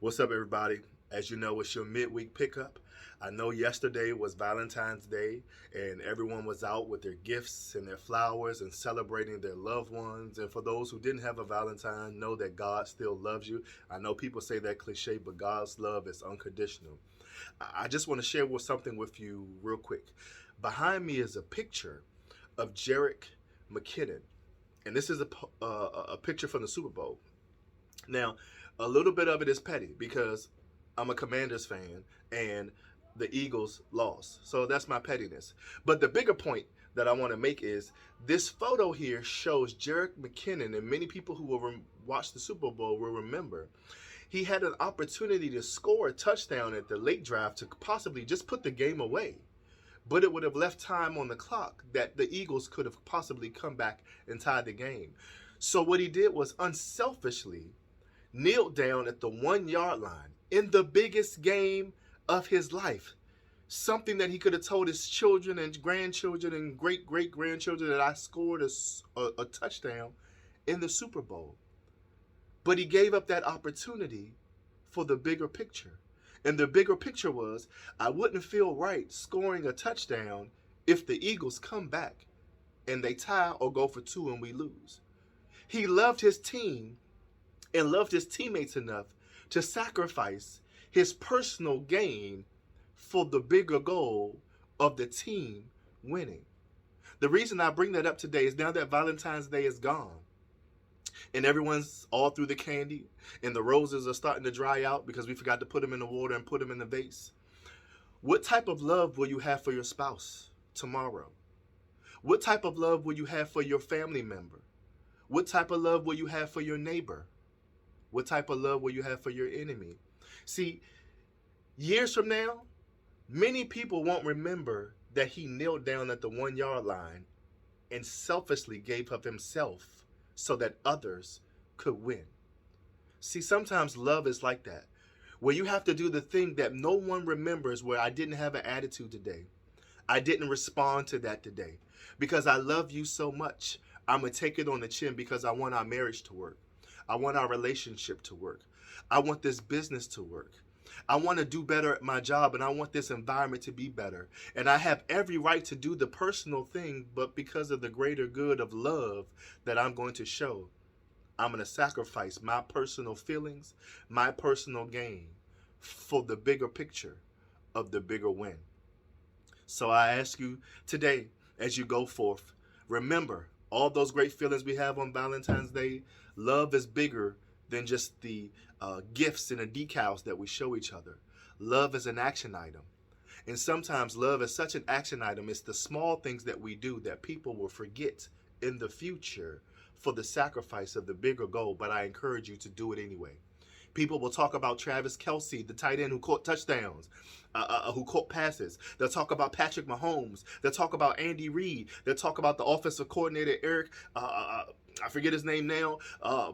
What's up, everybody? As you know, it's your midweek pickup. I know yesterday was Valentine's Day, and everyone was out with their gifts and their flowers and celebrating their loved ones. And for those who didn't have a Valentine, know that God still loves you. I know people say that cliche, but God's love is unconditional. I just want to share something with you real quick. Behind me is a picture of Jerick McKinnon, and this is a picture from the Super Bowl. Now, a little bit of it is petty because I'm a Commanders fan and the Eagles lost. So that's my pettiness. But the bigger point that I want to make is this photo here shows Jerick McKinnon, and many people who will watch the Super Bowl will remember. He had an opportunity to score a touchdown at the late drive to possibly just put the game away. But it would have left time on the clock that the Eagles could have possibly come back and tied the game. So what he did was unselfishly kneeled down at the 1 yard line in the biggest game of his life. Something that he could have told his children and grandchildren and great great grandchildren that I scored a touchdown in the Super Bowl. But he gave up that opportunity for the bigger picture. And the bigger picture was I wouldn't feel right scoring a touchdown if the Eagles come back and they tie or go for two and we lose. He loved his team and loved his teammates enough to sacrifice his personal gain for the bigger goal of the team winning. The reason I bring that up today is now that Valentine's Day is gone and everyone's all through the candy and the roses are starting to dry out because we forgot to put them in the water and put them in the vase. What type of love will you have for your spouse tomorrow? What type of love will you have for your family member? What type of love will you have for your neighbor? What type of love will you have for your enemy? See, years from now, many people won't remember that he knelt down at the 1 yard line and selfishly gave up himself so that others could win. See, sometimes love is like that, where you have to do the thing that no one remembers, where I didn't have an attitude today. I didn't respond to that today because I love you so much. I'm going to take it on the chin because I want our marriage to work. I want our relationship to work. I want this business to work. I want to do better at my job, and I want this environment to be better. And I have every right to do the personal thing, but because of the greater good of love that I'm going to show, I'm going to sacrifice my personal feelings, my personal gain for the bigger picture of the bigger win. So I ask you today, as you go forth, remember all those great feelings we have on Valentine's Day. Love is bigger than just the gifts and the decals that we show each other. Love is an action item. And sometimes love is such an action item. It's the small things that we do that people will forget in the future for the sacrifice of the bigger goal. But I encourage you to do it anyway. People will talk about Travis Kelce, the tight end who caught touchdowns, who caught passes. They'll talk about Patrick Mahomes. They'll talk about Andy Reid. They'll talk about the offensive coordinator, Eric. I forget his name now,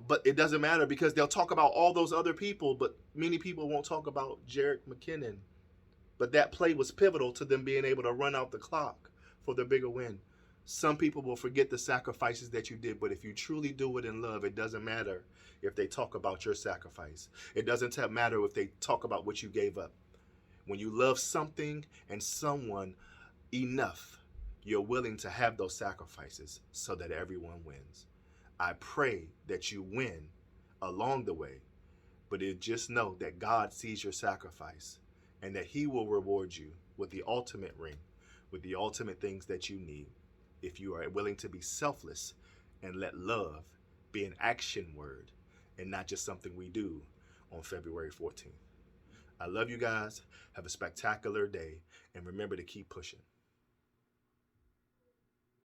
but it doesn't matter because they'll talk about all those other people, but many people won't talk about Jerick McKinnon. But that play was pivotal to them being able to run out the clock for the bigger win. Some people will forget the sacrifices that you did, but if you truly do it in love, it doesn't matter if they talk about your sacrifice. It doesn't matter if they talk about what you gave up. When you love something and someone enough, you're willing to have those sacrifices so that everyone wins. I pray that you win along the way, but just know that God sees your sacrifice and that he will reward you with the ultimate ring, with the ultimate things that you need, if you are willing to be selfless and let love be an action word and not just something we do on February 14th. I love you guys. Have a spectacular day, and remember to keep pushing.